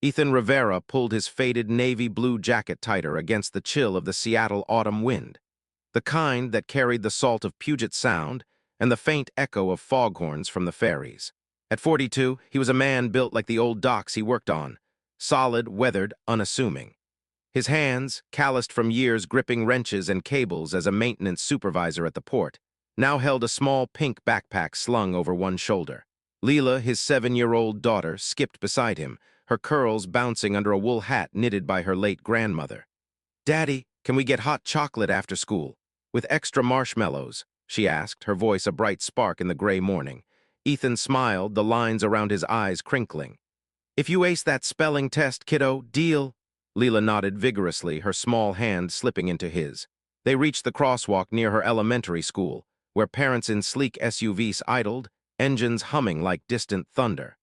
Ethan Rivera pulled his faded navy blue jacket tighter against the chill of the Seattle autumn wind, the kind that carried the salt of Puget Sound and the faint echo of foghorns from the ferries. At 42, he was a man built like the old docks he worked on, solid, weathered, unassuming. His hands, calloused from years gripping wrenches and cables as a maintenance supervisor at the port, now held a small pink backpack slung over one shoulder. Leela, his 7-year-old daughter, skipped beside him, her curls bouncing under a wool hat knitted by her late grandmother. "Daddy, can we get hot chocolate after school? With extra marshmallows?" she asked, her voice a bright spark in the gray morning. Ethan smiled, the lines around his eyes crinkling. "If you ace that spelling test, kiddo, deal." Leela nodded vigorously, her small hand slipping into his. They reached the crosswalk near her elementary school, where parents in sleek SUVs idled, engines humming like distant thunder.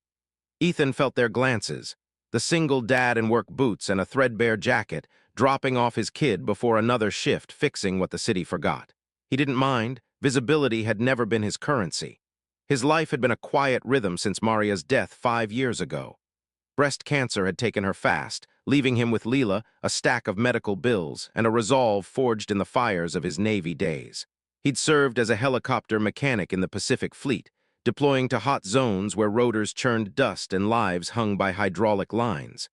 Ethan felt their glances, the single dad in work boots and a threadbare jacket, dropping off his kid before another shift fixing what the city forgot. He didn't mind. Visibility had never been his currency. His life had been a quiet rhythm since Maria's death 5 years ago. Breast cancer had taken her fast, leaving him with Leela, a stack of medical bills, and a resolve forged in the fires of his Navy days. He'd served as a helicopter mechanic in the Pacific Fleet, deploying to hot zones where rotors churned dust and lives hung by hydraulic lines.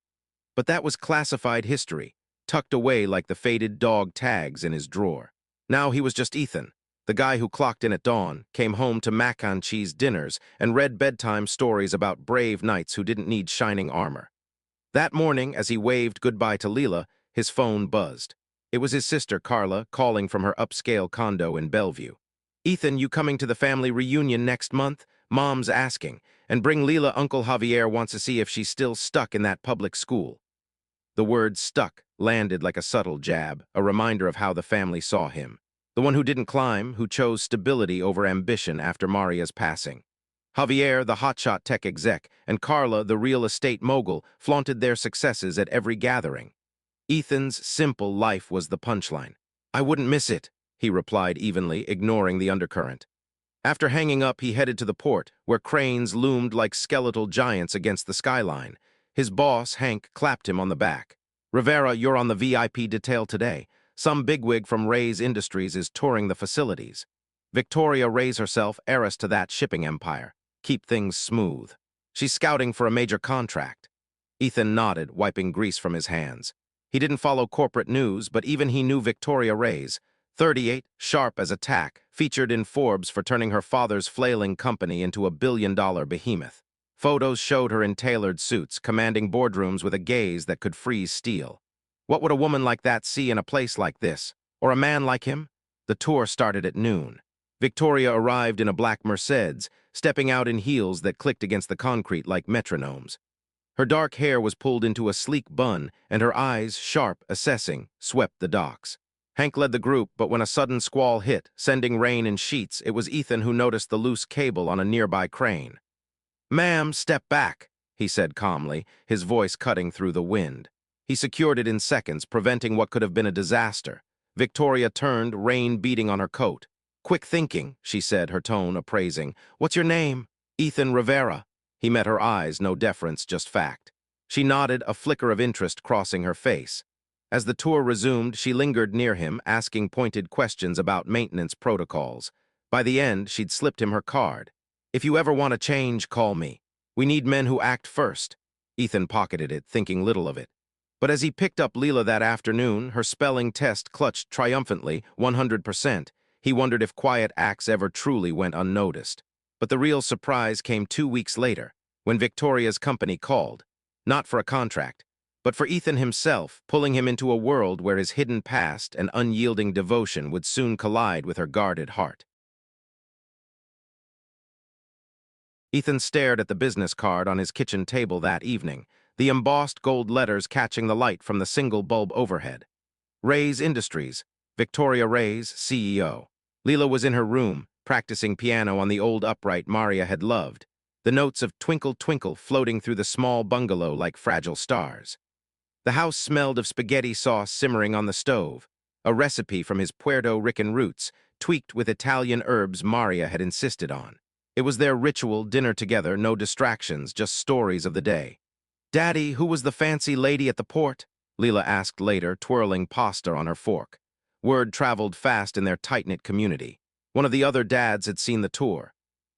But that was classified history, tucked away like the faded dog tags in his drawer. Now he was just Ethan, the guy who clocked in at dawn, came home to mac and cheese dinners, and read bedtime stories about brave knights who didn't need shining armor. That morning, as he waved goodbye to Leela, his phone buzzed. It was his sister, Carla, calling from her upscale condo in Bellevue. "Ethan, you coming to the family reunion next month? Mom's asking. And bring Leela, Uncle Javier wants to see if she's still stuck in that public school." The word "stuck" landed like a subtle jab, a reminder of how the family saw him. The one who didn't climb, who chose stability over ambition after Maria's passing. Javier, the hotshot tech exec, and Carla, the real estate mogul, flaunted their successes at every gathering. Ethan's simple life was the punchline. "I wouldn't miss it," he replied evenly, ignoring the undercurrent. After hanging up, he headed to the port, where cranes loomed like skeletal giants against the skyline. His boss, Hank, clapped him on the back. "Rivera, you're on the VIP detail today. Some bigwig from Ray's Industries is touring the facilities. Victoria Ray's herself, heiress to that shipping empire. Keep things smooth. She's scouting for a major contract." Ethan nodded, wiping grease from his hands. He didn't follow corporate news, but even he knew Victoria Ray's, 38, sharp as a tack, featured in Forbes for turning her father's flailing company into a billion-dollar behemoth. Photos showed her in tailored suits, commanding boardrooms with a gaze that could freeze steel. What would a woman like that see in a place like this? Or a man like him? The tour started at noon. Victoria arrived in a black Mercedes, stepping out in heels that clicked against the concrete like metronomes. Her dark hair was pulled into a sleek bun, and her eyes, sharp, assessing, swept the docks. Hank led the group, but when a sudden squall hit, sending rain in sheets, it was Ethan who noticed the loose cable on a nearby crane. "Ma'am, step back," he said calmly, his voice cutting through the wind. He secured it in seconds, preventing what could have been a disaster. Victoria turned, rain beating on her coat. "Quick thinking," she said, her tone appraising. "What's your name?" "Ethan Rivera." He met her eyes, no deference, just fact. She nodded, a flicker of interest crossing her face. As the tour resumed, she lingered near him, asking pointed questions about maintenance protocols. By the end, she'd slipped him her card. "If you ever want a change, call me. We need men who act first." Ethan pocketed it, thinking little of it. But as he picked up Leela that afternoon, her spelling test clutched triumphantly, 100%. He wondered if quiet acts ever truly went unnoticed. But the real surprise came 2 weeks later, when Victoria's company called. Not for a contract, but for Ethan himself, pulling him into a world where his hidden past and unyielding devotion would soon collide with her guarded heart. Ethan stared at the business card on his kitchen table that evening, the embossed gold letters catching the light from the single bulb overhead. Ray's Industries, Victoria Ray's CEO. Leela was in her room, practicing piano on the old upright Maria had loved, the notes of Twinkle Twinkle floating through the small bungalow like fragile stars. The house smelled of spaghetti sauce simmering on the stove, a recipe from his Puerto Rican roots, tweaked with Italian herbs Maria had insisted on. It was their ritual dinner together, no distractions, just stories of the day. "Daddy, who was the fancy lady at the port?" Leela asked later, twirling pasta on her fork. Word traveled fast in their tight-knit community. One of the other dads had seen the tour.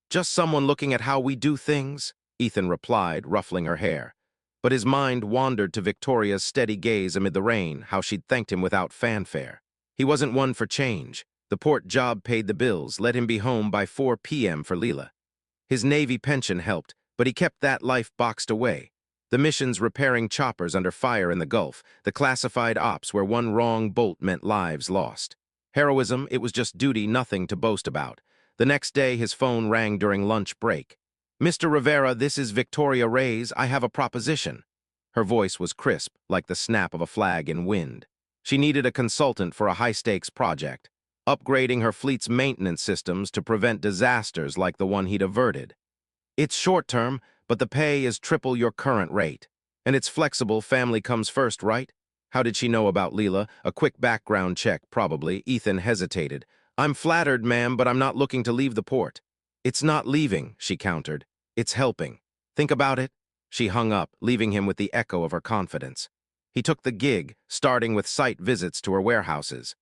"Just someone looking at how we do things," Ethan replied, ruffling her hair. But his mind wandered to Victoria's steady gaze amid the rain, how she'd thanked him without fanfare. He wasn't one for change. The port job paid the bills, let him be home by 4 p.m. for Leela. His Navy pension helped, but he kept that life boxed away. The missions repairing choppers under fire in the Gulf, the classified ops where one wrong bolt meant lives lost. Heroism, it was just duty, nothing to boast about. The next day, his phone rang during lunch break. "Mr. Rivera, this is Victoria Reyes. I have a proposition." Her voice was crisp, like the snap of a flag in wind. She needed a consultant for a high-stakes project, upgrading her fleet's maintenance systems to prevent disasters like the one he'd averted. "It's short-term, but the pay is triple your current rate. And it's flexible, family comes first, right?" How did she know about Leela? A quick background check, probably. Ethan hesitated. "I'm flattered, ma'am, but I'm not looking to leave the port." "It's not leaving," she countered. "It's helping. Think about it." She hung up, leaving him with the echo of her confidence. He took the gig, starting with site visits to her warehouses.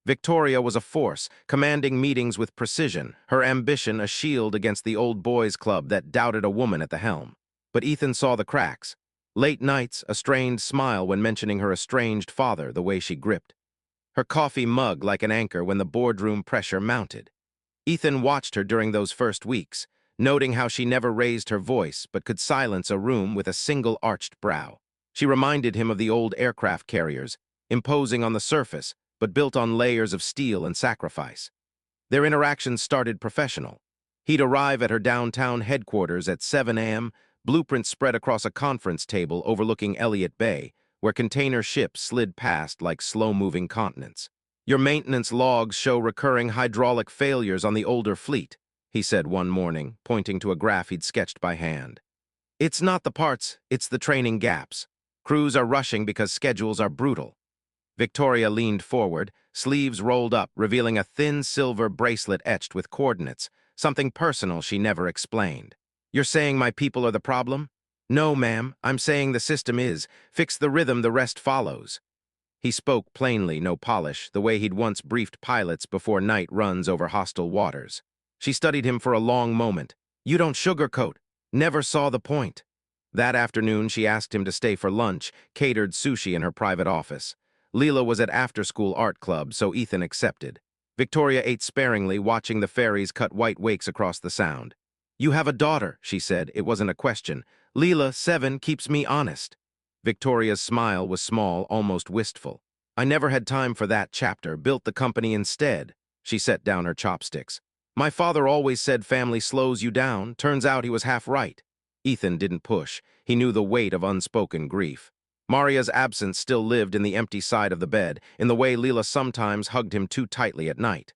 Victoria was a force, commanding meetings with precision, her ambition a shield against the old boys club that doubted a woman at the helm. But Ethan saw the cracks. Late nights, a strained smile when mentioning her estranged father, the way she gripped. Her coffee mug like an anchor when the boardroom pressure mounted. Ethan watched her during those first weeks, noting how she never raised her voice but could silence a room with a single arched brow. She reminded him of the old aircraft carriers, imposing on the surface, but built on layers of steel and sacrifice. Their interactions started professional. He'd arrive at her downtown headquarters at 7 a.m., blueprints spread across a conference table overlooking Elliott Bay, where container ships slid past like slow-moving continents. "Your maintenance logs show recurring hydraulic failures on the older fleet," he said one morning, pointing to a graph he'd sketched by hand. "It's not the parts, it's the training gaps. Crews are rushing because schedules are brutal." Victoria leaned forward, sleeves rolled up, revealing a thin silver bracelet etched with coordinates, something personal she never explained. "You're saying my people are the problem?" "No, ma'am, I'm saying the system is. Fix the rhythm, the rest follows." He spoke plainly, no polish, the way he'd once briefed pilots before night runs over hostile waters. She studied him for a long moment. "You don't sugarcoat. Never saw the point." That afternoon, she asked him to stay for lunch, catered sushi in her private office. Leela was at after-school art club, so Ethan accepted. Victoria ate sparingly, watching the ferries cut white wakes across the sound. "You have a daughter," she said. It wasn't a question. "Leela, 7, keeps me honest." Victoria's smile was small, almost wistful. "I never had time for that chapter, built the company instead." She set down her chopsticks. "My father always said family slows you down. Turns out he was half right." Ethan didn't push. He knew the weight of unspoken grief. Maria's absence still lived in the empty side of the bed, in the way Leela sometimes hugged him too tightly at night.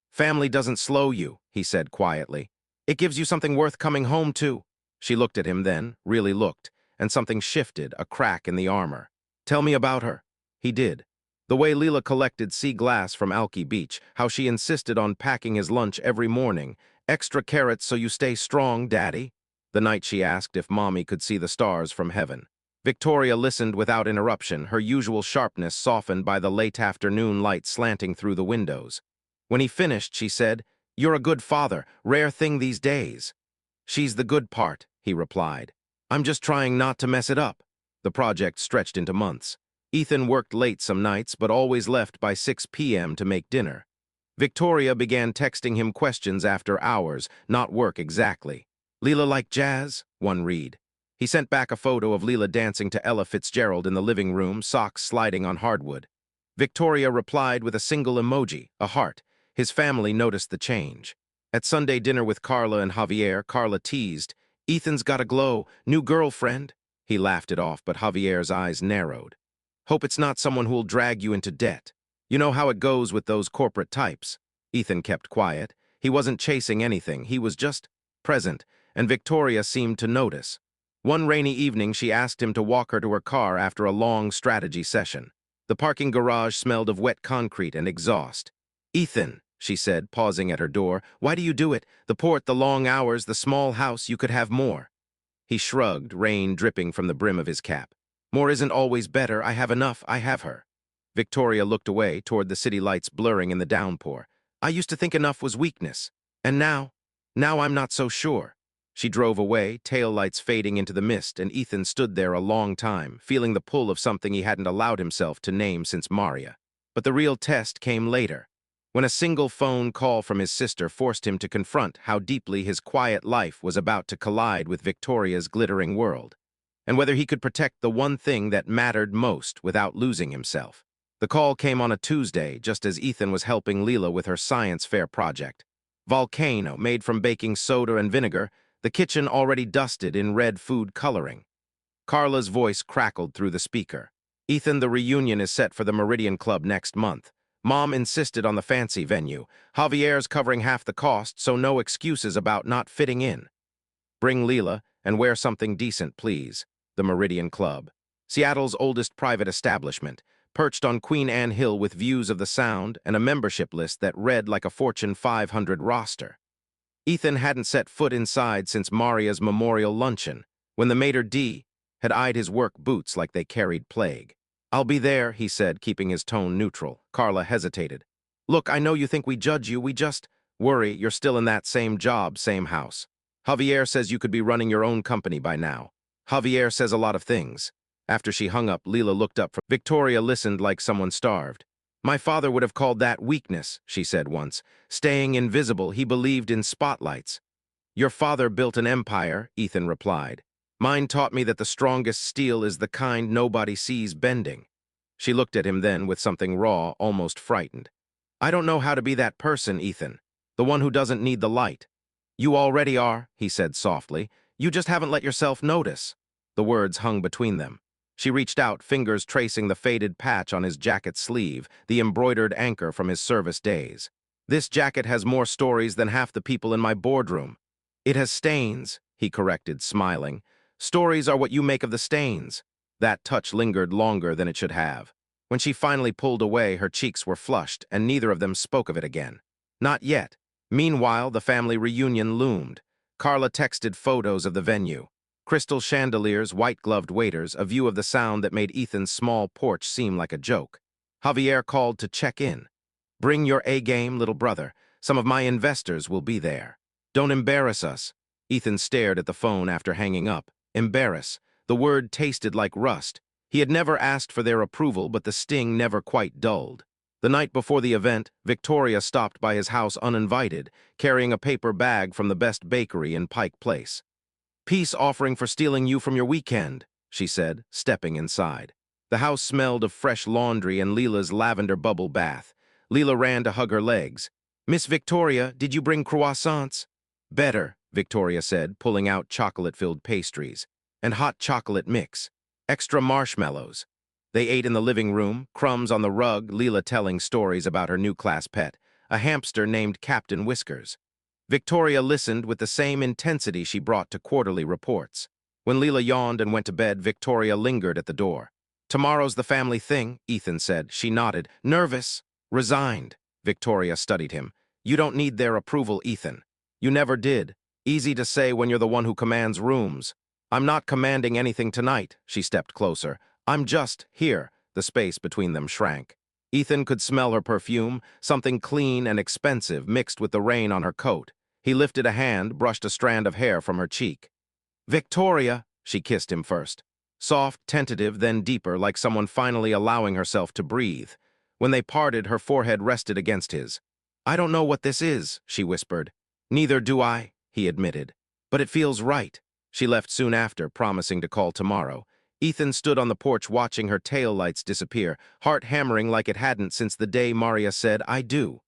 "Family doesn't slow you," he said quietly. "It gives you something worth coming home to." She looked at him then, really looked, and something shifted, a crack in the armor. "Tell me about her." He did. The way Leela collected sea glass from Alki Beach, how she insisted on packing his lunch every morning. "Extra carrots so you stay strong, Daddy." The night she asked if Mommy could see the stars from heaven. Victoria listened without interruption, her usual sharpness softened by the late afternoon light slanting through the windows. When he finished, she said, "You're a good father, rare thing these days." "She's the good part," he replied. "I'm just trying not to mess it up." The project stretched into months. Ethan worked late some nights, but always left by 6 p.m. to make dinner. Victoria began texting him questions after hours, not work exactly. "Leela like jazz?" one read. He sent back a photo of Leela dancing to Ella Fitzgerald in the living room, socks sliding on hardwood. Victoria replied with a single emoji, a heart. His family noticed the change. At Sunday dinner with Carla and Javier, Carla teased, "Ethan's got a glow, new girlfriend." He laughed it off, but Javier's eyes narrowed. "Hope it's not someone who'll drag you into debt. You know how it goes with those corporate types." Ethan kept quiet. He wasn't chasing anything, he was just present, and Victoria seemed to notice. One rainy evening, she asked him to walk her to her car after a long strategy session. The parking garage smelled of wet concrete and exhaust. "Ethan," she said, pausing at her door, "why do you do it? The port, the long hours, the small house, you could have more." He shrugged, rain dripping from the brim of his cap. More isn't always better. I have enough. I have her. Victoria looked away toward the city lights blurring in the downpour. I used to think enough was weakness. And now I'm not so sure. She drove away, taillights fading into the mist, and Ethan stood there a long time, feeling the pull of something he hadn't allowed himself to name since Maria. But the real test came later, when a single phone call from his sister forced him to confront how deeply his quiet life was about to collide with Victoria's glittering world, and whether he could protect the one thing that mattered most without losing himself. The call came on a Tuesday, just as Ethan was helping Leela with her science fair project. Volcano, made from baking soda and vinegar, the kitchen already dusted in red food coloring. Carla's voice crackled through the speaker. Ethan, the reunion is set for the Meridian Club next month. Mom insisted on the fancy venue. Javier's covering half the cost, so no excuses about not fitting in. Bring Leela, and wear something decent, please. The Meridian Club, Seattle's oldest private establishment, perched on Queen Anne Hill with views of the Sound and a membership list that read like a Fortune 500 roster. Ethan hadn't set foot inside since Maria's memorial luncheon, when the maitre d' had eyed his work boots like they carried plague. I'll be there, he said, keeping his tone neutral. Carla hesitated. Look, I know you think we judge you, we just worry you're still in that same job, same house. Javier says you could be running your own company by now. Javier says a lot of things. After she hung up, Leela looked up from Victoria listened like someone starved. My father would have called that weakness, she said once. Staying invisible, he believed in spotlights. Your father built an empire, Ethan replied. Mine taught me that the strongest steel is the kind nobody sees bending. She looked at him then with something raw, almost frightened. I don't know how to be that person, Ethan. The one who doesn't need the light. You already are, he said softly. You just haven't let yourself notice. The words hung between them. She reached out, fingers tracing the faded patch on his jacket sleeve, the embroidered anchor from his service days. This jacket has more stories than half the people in my boardroom. It has stains, he corrected, smiling. Stories are what you make of the stains. That touch lingered longer than it should have. When she finally pulled away, her cheeks were flushed, and neither of them spoke of it again. Not yet. Meanwhile, the family reunion loomed. Carla texted photos of the venue. Crystal chandeliers, white-gloved waiters, a view of the Sound that made Ethan's small porch seem like a joke. Javier called to check in. Bring your A-game, little brother. Some of my investors will be there. Don't embarrass us. Ethan stared at the phone after hanging up. Embarrass. The word tasted like rust. He had never asked for their approval, but the sting never quite dulled. The night before the event, Victoria stopped by his house uninvited, carrying a paper bag from the best bakery in Pike Place. Peace offering for stealing you from your weekend, she said, stepping inside. The house smelled of fresh laundry and Leela's lavender bubble bath. Leela ran to hug her legs. Miss Victoria, did you bring croissants? Better, Victoria said, pulling out chocolate-filled pastries. And hot chocolate mix. Extra marshmallows. They ate in the living room, crumbs on the rug, Leela telling stories about her new class pet, a hamster named Captain Whiskers. Victoria listened with the same intensity she brought to quarterly reports. When Leela yawned and went to bed, Victoria lingered at the door. Tomorrow's the family thing, Ethan said. She nodded. Nervous. Resigned. Victoria studied him. You don't need their approval, Ethan. You never did. Easy to say when you're the one who commands rooms. I'm not commanding anything tonight, she stepped closer. I'm just here. The space between them shrank. Ethan could smell her perfume, something clean and expensive mixed with the rain on her coat. He lifted a hand, brushed a strand of hair from her cheek. Victoria, she kissed him first. Soft, tentative, then deeper, like someone finally allowing herself to breathe. When they parted, her forehead rested against his. I don't know what this is, she whispered. Neither do I, he admitted. But it feels right. She left soon after, promising to call tomorrow. Ethan stood on the porch watching her taillights disappear, heart hammering like it hadn't since the day Maria said, I do.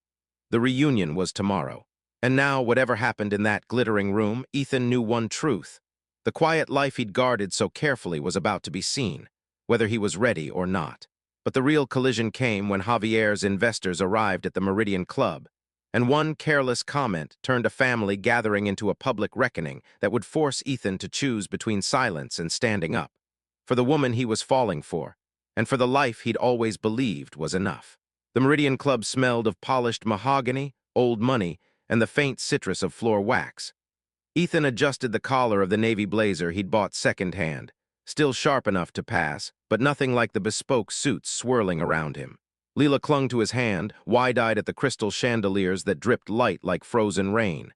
The reunion was tomorrow. And now, whatever happened in that glittering room, Ethan knew one truth. The quiet life he'd guarded so carefully was about to be seen, whether he was ready or not. But the real collision came when Javier's investors arrived at the Meridian Club, and one careless comment turned a family gathering into a public reckoning that would force Ethan to choose between silence and standing up. For the woman he was falling for, and for the life he'd always believed was enough. The Meridian Club smelled of polished mahogany, old money, and the faint citrus of floor wax. Ethan adjusted the collar of the navy blazer he'd bought secondhand, still sharp enough to pass, but nothing like the bespoke suits swirling around him. Leela clung to his hand, wide-eyed at the crystal chandeliers that dripped light like frozen rain.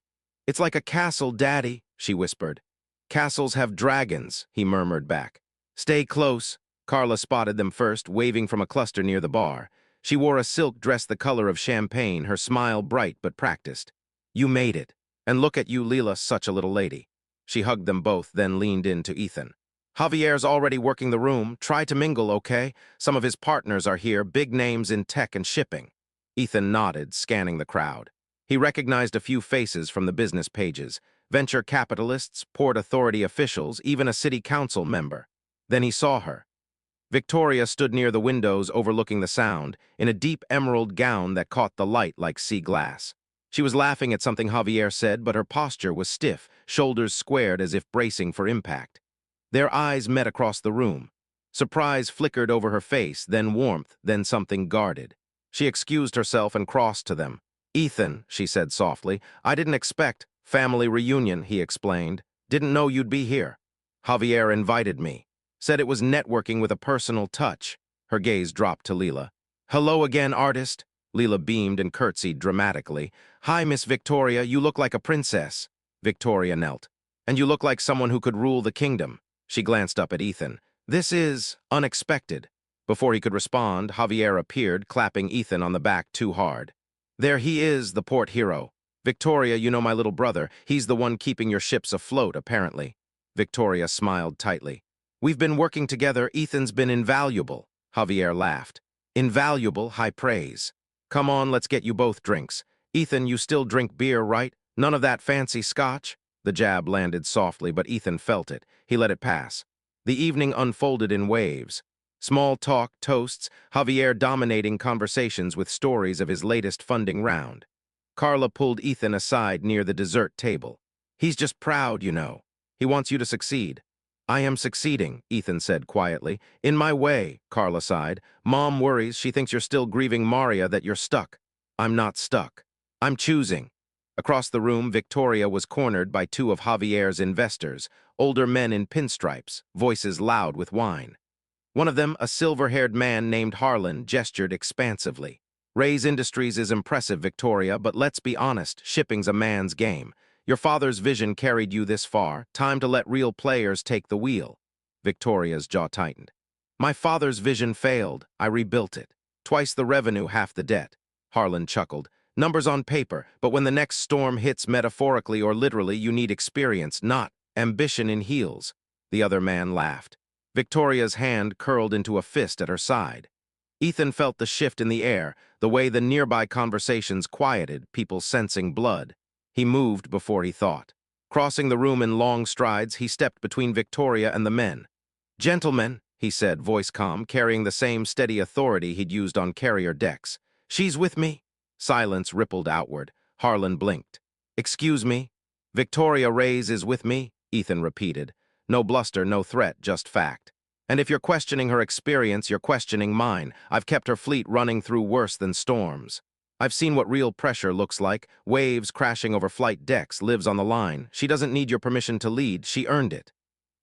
"It's like a castle, Daddy," she whispered. "Castles have dragons," he murmured back. "Stay close." Carla spotted them first, waving from a cluster near the bar. She wore a silk dress the color of champagne, her smile bright but practiced. "You made it. And look at you, Leela, such a little lady." She hugged them both, then leaned in to Ethan. "Javier's already working the room. Try to mingle, okay? Some of his partners are here, big names in tech and shipping." Ethan nodded, scanning the crowd. He recognized a few faces from the business pages: venture capitalists, port authority officials, even a city council member. Then he saw her. Victoria stood near the windows overlooking the sound, in a deep emerald gown that caught the light like sea glass. She was laughing at something Javier said, but her posture was stiff, shoulders squared as if bracing for impact. Their eyes met across the room. Surprise flickered over her face, then warmth, then something guarded. She excused herself and crossed to them. "Ethan," she said softly, "I didn't expect—" "Family reunion," he explained. "Didn't know you'd be here. Javier invited me. Said it was networking with a personal touch." Her gaze dropped to Leela. "Hello again, artist." Leela beamed and curtsied dramatically. "Hi, Miss Victoria, you look like a princess." Victoria knelt. "And you look like someone who could rule the kingdom." She glanced up at Ethan. "This is unexpected." Before he could respond, Javier appeared, clapping Ethan on the back too hard. "There he is, the port hero. Victoria, you know my little brother. He's the one keeping your ships afloat, apparently." Victoria smiled tightly. "We've been working together. Ethan's been invaluable." Javier laughed. "Invaluable, high praise. Come on, let's get you both drinks. Ethan, you still drink beer, right? None of that fancy scotch?" The jab landed softly, but Ethan felt it. He let it pass. The evening unfolded in waves. Small talk, toasts, Javier dominating conversations with stories of his latest funding round. Carla pulled Ethan aside near the dessert table. "He's just proud, you know. He wants you to succeed." "I am succeeding," Ethan said quietly. "In my way," Carla sighed. "Mom worries. She thinks you're still grieving Maria, that you're stuck." "I'm not stuck. I'm choosing." Across the room, Victoria was cornered by two of Javier's investors, older men in pinstripes, voices loud with wine. One of them, a silver-haired man named Harlan, gestured expansively. "Ray's Industries is impressive, Victoria, but let's be honest, shipping's a man's game. Your father's vision carried you this far. Time to let real players take the wheel." Victoria's jaw tightened. "My father's vision failed. I rebuilt it. Twice the revenue, half the debt." Harlan chuckled. "Numbers on paper, but when the next storm hits metaphorically or literally, you need experience, not ambition in heels." The other man laughed. Victoria's hand curled into a fist at her side. Ethan felt the shift in the air, the way the nearby conversations quieted, people sensing blood. He moved before he thought. Crossing the room in long strides, he stepped between Victoria and the men. "Gentlemen," he said, voice calm, carrying the same steady authority he'd used on carrier decks. "She's with me." Silence rippled outward. Harlan blinked. "Excuse me?" "Victoria Reyes is with me," Ethan repeated. No bluster, no threat, just fact. "And if you're questioning her experience, you're questioning mine. I've kept her fleet running through worse than storms. I've seen what real pressure looks like. Waves crashing over flight decks, lives on the line. She doesn't need your permission to lead. She earned it."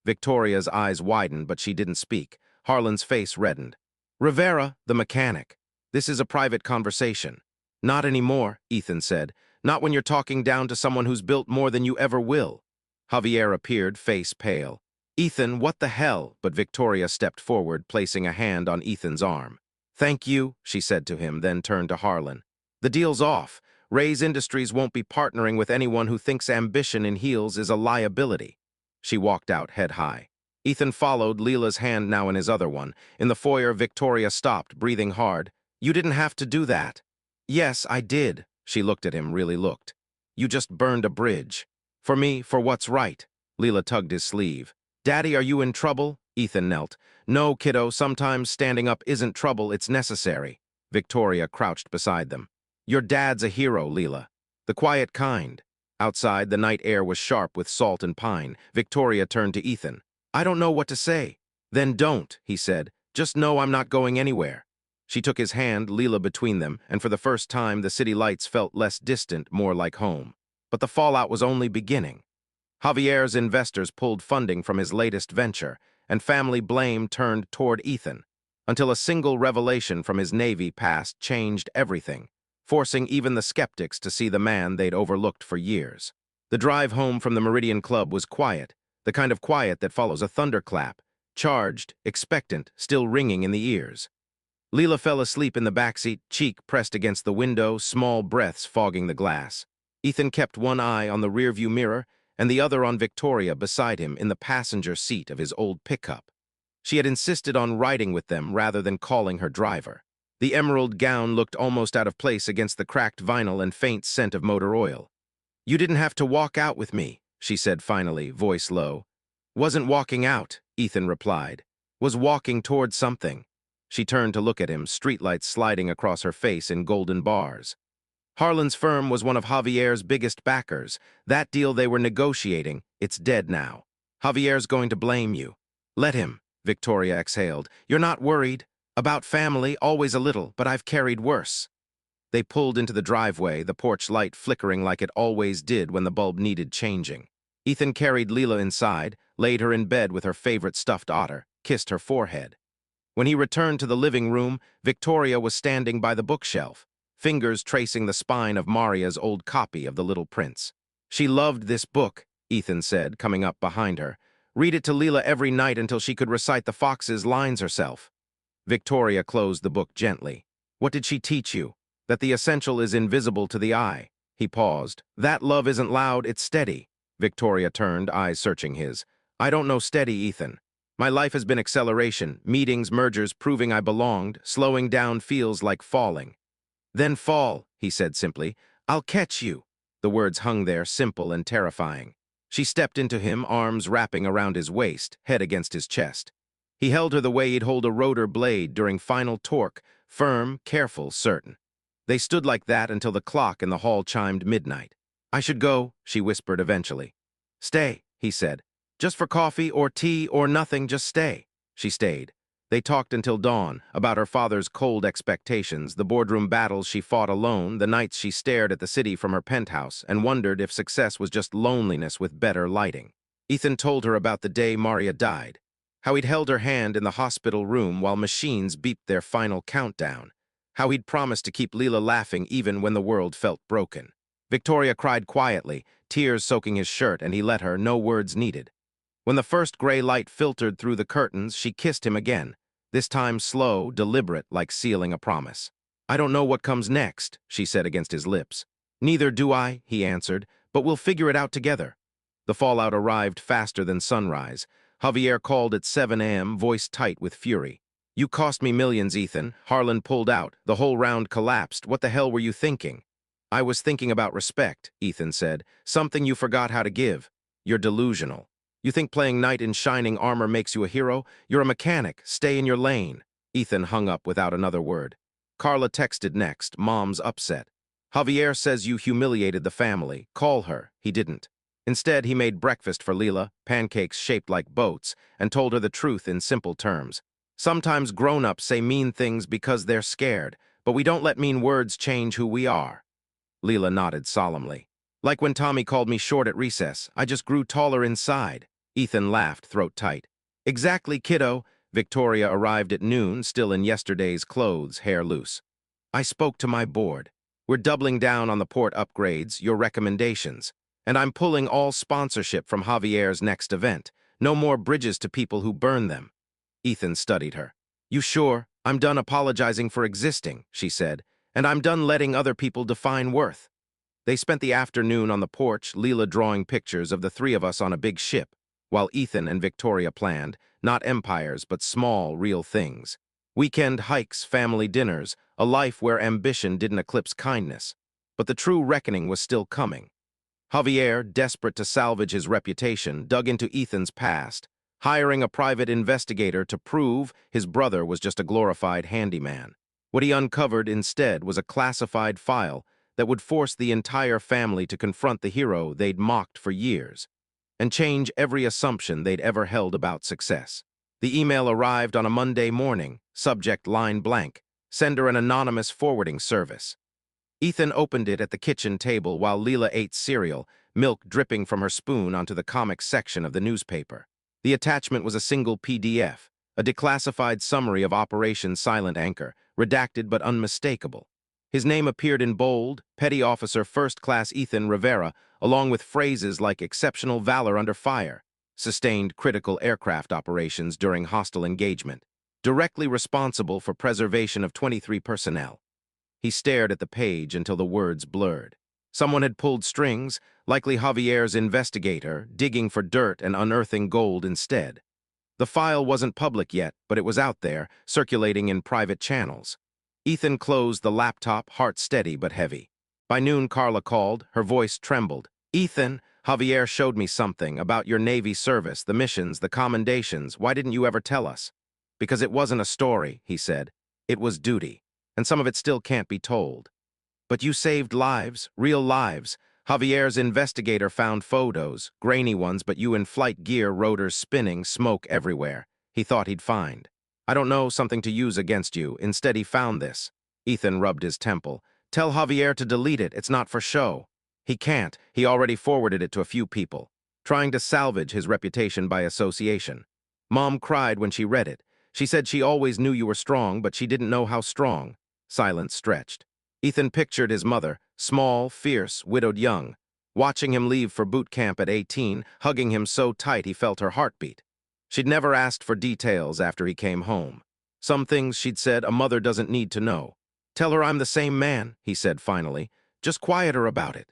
Victoria's eyes widened, but she didn't speak. Harlan's face reddened. "Rivera, the mechanic. This is a private conversation." "Not anymore," Ethan said. "Not when you're talking down to someone who's built more than you ever will." Javier appeared, face pale. "Ethan, what the hell?" But Victoria stepped forward, placing a hand on Ethan's arm. "Thank you," she said to him, then turned to Harlan. "The deal's off. Ray's Industries won't be partnering with anyone who thinks ambition in heels is a liability." She walked out, head high. Ethan followed, Leela's hand now in his other one. In the foyer, Victoria stopped, breathing hard. "You didn't have to do that." "Yes, I did." She looked at him, really looked. "You just burned a bridge. For me, for what's right." Leela tugged his sleeve. "Daddy, are you in trouble?" Ethan knelt. "No, kiddo, sometimes standing up isn't trouble, it's necessary." Victoria crouched beside them. "Your dad's a hero, Leela. The quiet kind." Outside, the night air was sharp with salt and pine. Victoria turned to Ethan. "I don't know what to say." "Then don't," he said. "Just know I'm not going anywhere." She took his hand, Leela between them, and for the first time the city lights felt less distant, more like home. But the fallout was only beginning. Javier's investors pulled funding from his latest venture, and family blame turned toward Ethan, until a single revelation from his Navy past changed everything, forcing even the skeptics to see the man they'd overlooked for years. The drive home from the Meridian Club was quiet, the kind of quiet that follows a thunderclap, charged, expectant, still ringing in the ears. Leela fell asleep in the backseat, cheek pressed against the window, small breaths fogging the glass. Ethan kept one eye on the rearview mirror and the other on Victoria beside him in the passenger seat of his old pickup. She had insisted on riding with them rather than calling her driver. The emerald gown looked almost out of place against the cracked vinyl and faint scent of motor oil. "You didn't have to walk out with me," she said finally, voice low. "Wasn't walking out," Ethan replied. "Was walking toward something." She turned to look at him, streetlights sliding across her face in golden bars. Harlan's firm was one of Javier's biggest backers. That deal they were negotiating, it's dead now. "Javier's going to blame you." "Let him," Victoria exhaled. "You're not worried? About family, always a little, but I've carried worse." They pulled into the driveway, the porch light flickering like it always did when the bulb needed changing. Ethan carried Leela inside, laid her in bed with her favorite stuffed otter, kissed her forehead. When he returned to the living room, Victoria was standing by the bookshelf, fingers tracing the spine of Maria's old copy of The Little Prince. "She loved this book," Ethan said, coming up behind her. "Read it to Leela every night until she could recite the fox's lines herself." Victoria closed the book gently. "What did she teach you?" "That the essential is invisible to the eye." He paused. "That love isn't loud, it's steady." Victoria turned, eyes searching his. "I don't know steady, Ethan. My life has been acceleration, meetings, mergers, proving I belonged. Slowing down feels like falling." "Then fall," he said simply. "I'll catch you." The words hung there, simple and terrifying. She stepped into him, arms wrapping around his waist, head against his chest. He held her the way he'd hold a rotor blade during final torque, firm, careful, certain. They stood like that until the clock in the hall chimed midnight. "I should go," she whispered eventually. "Stay," he said. "Just for coffee or tea or nothing, just stay." She stayed. They talked until dawn, about her father's cold expectations, the boardroom battles she fought alone, the nights she stared at the city from her penthouse and wondered if success was just loneliness with better lighting. Ethan told her about the day Maria died, how he'd held her hand in the hospital room while machines beeped their final countdown, how he'd promised to keep Leela laughing even when the world felt broken. Victoria cried quietly, tears soaking his shirt, and he let her, no words needed. When the first gray light filtered through the curtains, she kissed him again, this time slow, deliberate, like sealing a promise. "I don't know what comes next," she said against his lips. "Neither do I," he answered, "but we'll figure it out together." The fallout arrived faster than sunrise. Javier called at 7 a.m., voice tight with fury. "You cost me millions, Ethan." Harlan pulled out. The whole round collapsed. "What the hell were you thinking?" "I was thinking about respect," Ethan said. "Something you forgot how to give. You're delusional. You think playing knight in shining armor makes you a hero? You're a mechanic. Stay in your lane." Ethan hung up without another word. Carla texted next, mom's upset. "Javier says you humiliated the family. Call her." He didn't. Instead, he made breakfast for Leela, pancakes shaped like boats, and told her the truth in simple terms. "Sometimes grown-ups say mean things because they're scared, but we don't let mean words change who we are." Leela nodded solemnly. "Like when Tommy called me short at recess, I just grew taller inside." Ethan laughed, throat tight. "Exactly, kiddo." Victoria arrived at noon, still in yesterday's clothes, hair loose. "I spoke to my board. We're doubling down on the port upgrades, your recommendations. And I'm pulling all sponsorship from Javier's next event. No more bridges to people who burn them." Ethan studied her. "You sure? I'm done apologizing for existing," she said, "and I'm done letting other people define worth." They spent the afternoon on the porch, Leela drawing pictures of the three of us on a big ship, while Ethan and Victoria planned, not empires, but small, real things. Weekend hikes, family dinners, a life where ambition didn't eclipse kindness. But the true reckoning was still coming. Javier, desperate to salvage his reputation, dug into Ethan's past, hiring a private investigator to prove his brother was just a glorified handyman. What he uncovered instead was a classified file that would force the entire family to confront the hero they'd mocked for years, and change every assumption they'd ever held about success. The email arrived on a Monday morning, subject line blank, sender an anonymous forwarding service. Ethan opened it at the kitchen table while Leela ate cereal, milk dripping from her spoon onto the comics section of the newspaper. The attachment was a single PDF, a declassified summary of Operation Silent Anchor, redacted but unmistakable. His name appeared in bold, Petty Officer First Class Ethan Rivera, along with phrases like exceptional valor under fire, sustained critical aircraft operations during hostile engagement, directly responsible for preservation of 23 personnel. He stared at the page until the words blurred. Someone had pulled strings, likely Javier's investigator, digging for dirt and unearthing gold instead. The file wasn't public yet, but it was out there, circulating in private channels. Ethan closed the laptop, heart steady but heavy. By noon, Carla called. Her voice trembled. "Ethan, Javier showed me something about your Navy service, the missions, the commendations. Why didn't you ever tell us?" "Because it wasn't a story," he said. "It was duty. And some of it still can't be told." "But you saved lives, real lives. Javier's investigator found photos, grainy ones, but you in flight gear, rotors spinning, smoke everywhere. He thought he'd find. I don't know, something to use against you. Instead, he found this." Ethan rubbed his temple. "Tell Javier to delete it. It's not for show." "He can't. He already forwarded it to a few people, trying to salvage his reputation by association. Mom cried when she read it. She said she always knew you were strong, but she didn't know how strong." Silence stretched. Ethan pictured his mother, small, fierce, widowed young, watching him leave for boot camp at 18, hugging him so tight he felt her heartbeat. She'd never asked for details after he came home. Some things, she'd said, a mother doesn't need to know. "Tell her I'm the same man," he said finally. "Just quiet her about it."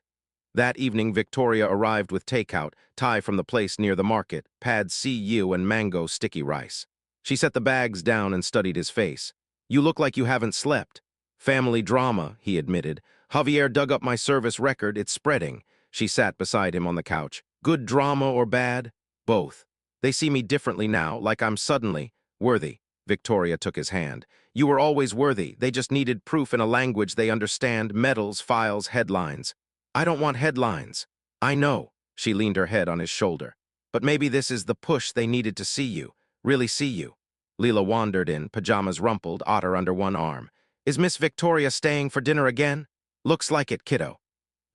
That evening, Victoria arrived with takeout, Thai from the place near the market, pad CU and mango sticky rice. She set the bags down and studied his face. "You look like you haven't slept." "Family drama," he admitted. "Javier dug up my service record. It's spreading." She sat beside him on the couch. "Good drama or bad?" "Both. They see me differently now, like I'm suddenly worthy." Victoria took his hand. "You were always worthy. They just needed proof in a language they understand, medals, files, headlines." "I don't want headlines." "I know." She leaned her head on his shoulder. "But maybe this is the push they needed to see you, really see you." Leela wandered in, pajamas rumpled, otter under one arm. "Is Miss Victoria staying for dinner again?" "Looks like it, kiddo."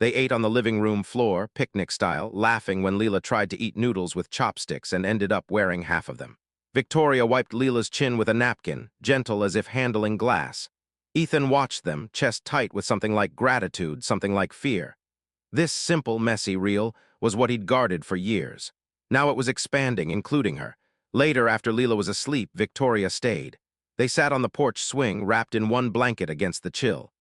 They ate on the living room floor, picnic style, laughing when Leela tried to eat noodles with chopsticks and ended up wearing half of them. Victoria wiped Leela's chin with a napkin, gentle as if handling glass. Ethan watched them, chest tight with something like gratitude, something like fear. This simple, messy reel was what he'd guarded for years. Now it was expanding, including her. Later, after Leela was asleep, Victoria stayed. They sat on the porch swing, wrapped in one blanket against the chill.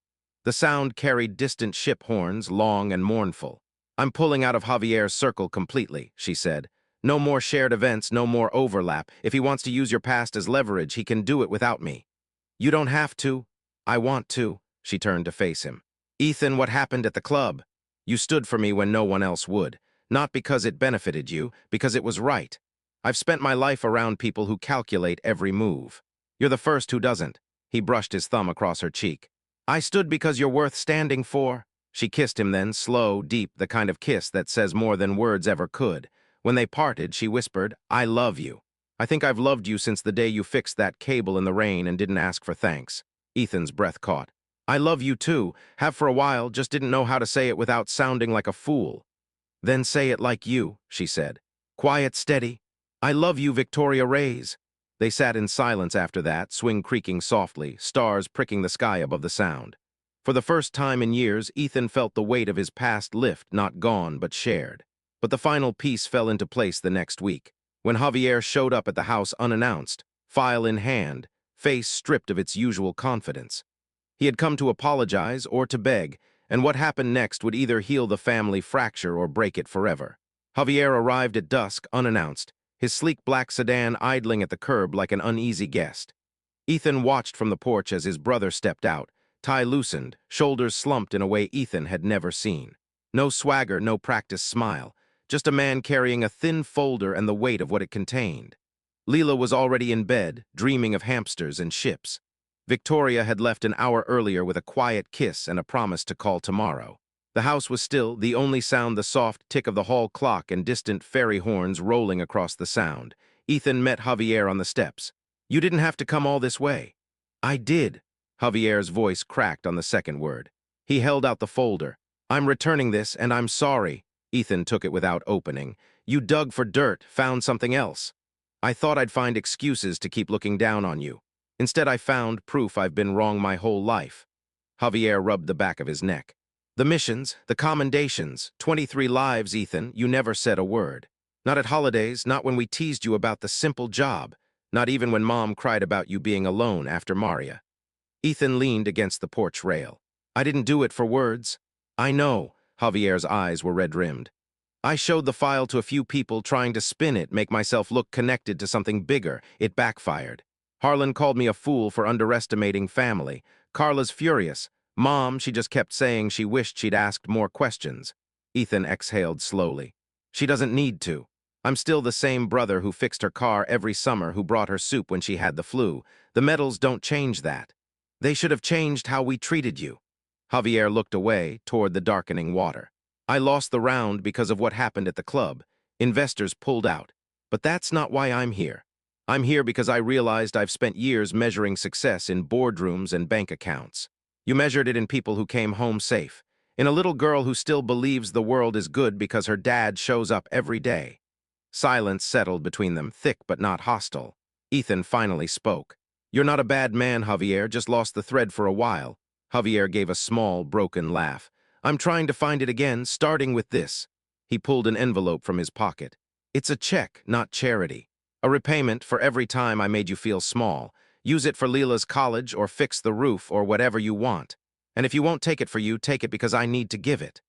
The sound carried distant ship horns, long and mournful. "I'm pulling out of Javier's circle completely," she said. "No more shared events, no more overlap. If he wants to use your past as leverage, he can do it without me." "You don't have to." "I want to." She turned to face him. "Ethan, what happened at the club? You stood for me when no one else would. Not because it benefited you, because it was right. I've spent my life around people who calculate every move. You're the first who doesn't." He brushed his thumb across her cheek. "I stood because you're worth standing for." She kissed him then, slow, deep, the kind of kiss that says more than words ever could. When they parted, she whispered, "I love you. I think I've loved you since the day you fixed that cable in the rain and didn't ask for thanks." Ethan's breath caught. "I love you too. Have for a while, just didn't know how to say it without sounding like a fool." "Then say it like you," she said. "Quiet, steady. I love you, Victoria Reyes." They sat in silence after that, swing creaking softly, stars pricking the sky above the sound. For the first time in years, Ethan felt the weight of his past lift, not gone, but shared. But the final piece fell into place the next week, when Javier showed up at the house unannounced, file in hand, face stripped of its usual confidence. He had come to apologize or to beg, and what happened next would either heal the family fracture or break it forever. Javier arrived at dusk, unannounced, his sleek black sedan idling at the curb like an uneasy guest. Ethan watched from the porch as his brother stepped out, tie loosened, shoulders slumped in a way Ethan had never seen. No swagger, no practiced smile, just a man carrying a thin folder and the weight of what it contained. Leela was already in bed, dreaming of hamsters and ships. Victoria had left an hour earlier with a quiet kiss and a promise to call tomorrow. The house was still, the only sound the soft tick of the hall clock and distant ferry horns rolling across the sound. Ethan met Javier on the steps. "You didn't have to come all this way." "I did." Javier's voice cracked on the second word. He held out the folder. "I'm returning this, and I'm sorry." Ethan took it without opening. You dug for dirt, found something else. I thought I'd find excuses to keep looking down on you. Instead, I found proof I've been wrong my whole life. Javier rubbed the back of his neck. The missions, the commendations, 23 lives, Ethan, you never said a word. Not at holidays, not when we teased you about the simple job, not even when Mom cried about you being alone after Maria. Ethan leaned against the porch rail. I didn't do it for words. I know. Javier's eyes were red-rimmed. I showed the file to a few people trying to spin it, make myself look connected to something bigger. It backfired. Harlan called me a fool for underestimating family. Carla's furious. Mom, she just kept saying she wished she'd asked more questions. Ethan exhaled slowly. She doesn't need to. I'm still the same brother who fixed her car every summer, who brought her soup when she had the flu. The medals don't change that. They should have changed how we treated you. Javier looked away toward the darkening water. I lost the round because of what happened at the club. Investors pulled out. But that's not why I'm here. I'm here because I realized I've spent years measuring success in boardrooms and bank accounts. You measured it in people who came home safe, in a little girl who still believes the world is good because her dad shows up every day. Silence settled between them, thick but not hostile. Ethan finally spoke. You're not a bad man, Javier, just lost the thread for a while. Javier gave a small, broken laugh. I'm trying to find it again, starting with this. He pulled an envelope from his pocket. It's a check, not charity. A repayment for every time I made you feel small. Use it for Leela's college or fix the roof or whatever you want. And if you won't take it for you, take it because I need to give it.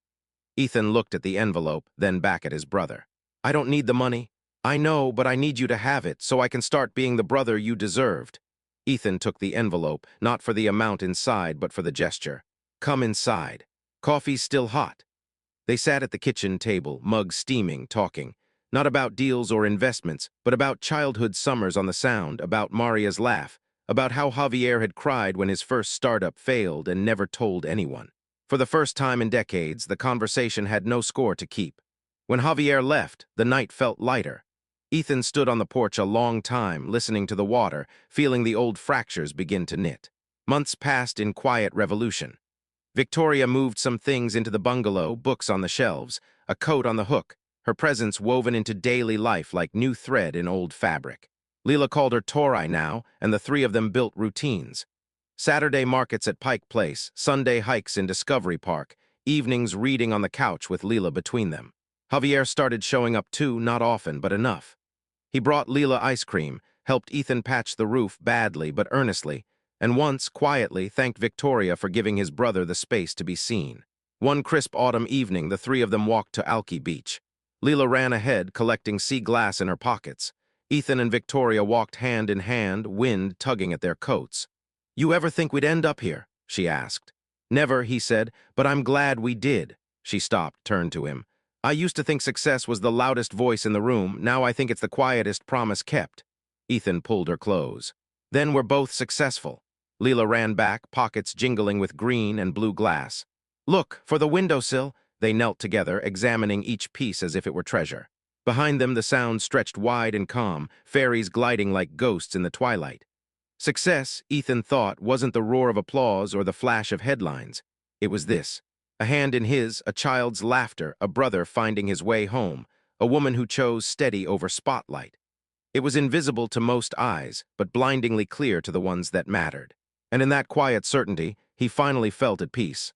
Ethan looked at the envelope, then back at his brother. I don't need the money. I know, but I need you to have it so I can start being the brother you deserved. Ethan took the envelope, not for the amount inside, but for the gesture. Come inside. Coffee's still hot. They sat at the kitchen table, mugs steaming, talking. Not about deals or investments, but about childhood summers on the Sound, about Maria's laugh, about how Javier had cried when his first startup failed and never told anyone. For the first time in decades, the conversation had no score to keep. When Javier left, the night felt lighter. Ethan stood on the porch a long time, listening to the water, feeling the old fractures begin to knit. Months passed in quiet revolution. Victoria moved some things into the bungalow, books on the shelves, a coat on the hook, her presence woven into daily life like new thread in old fabric. Leela called her Tori now, and the three of them built routines. Saturday markets at Pike Place, Sunday hikes in Discovery Park, evenings reading on the couch with Leela between them. Javier started showing up too, not often, but enough. He brought Leela ice cream, helped Ethan patch the roof badly but earnestly, and once, quietly, thanked Victoria for giving his brother the space to be seen. One crisp autumn evening, the three of them walked to Alki Beach. Leela ran ahead, collecting sea glass in her pockets. Ethan and Victoria walked hand in hand, wind tugging at their coats. You ever think we'd end up here? She asked. Never, he said, but I'm glad we did. She stopped, turned to him. I used to think success was the loudest voice in the room. Now I think it's the quietest promise kept. Ethan pulled her close. Then we're both successful. Leela ran back, pockets jingling with green and blue glass. Look, for the windowsill. They knelt together, examining each piece as if it were treasure. Behind them, the Sound stretched wide and calm, fairies gliding like ghosts in the twilight. Success, Ethan thought, wasn't the roar of applause or the flash of headlines. It was this. A hand in his, a child's laughter, a brother finding his way home, a woman who chose steady over spotlight. It was invisible to most eyes, but blindingly clear to the ones that mattered. And in that quiet certainty, he finally felt at peace.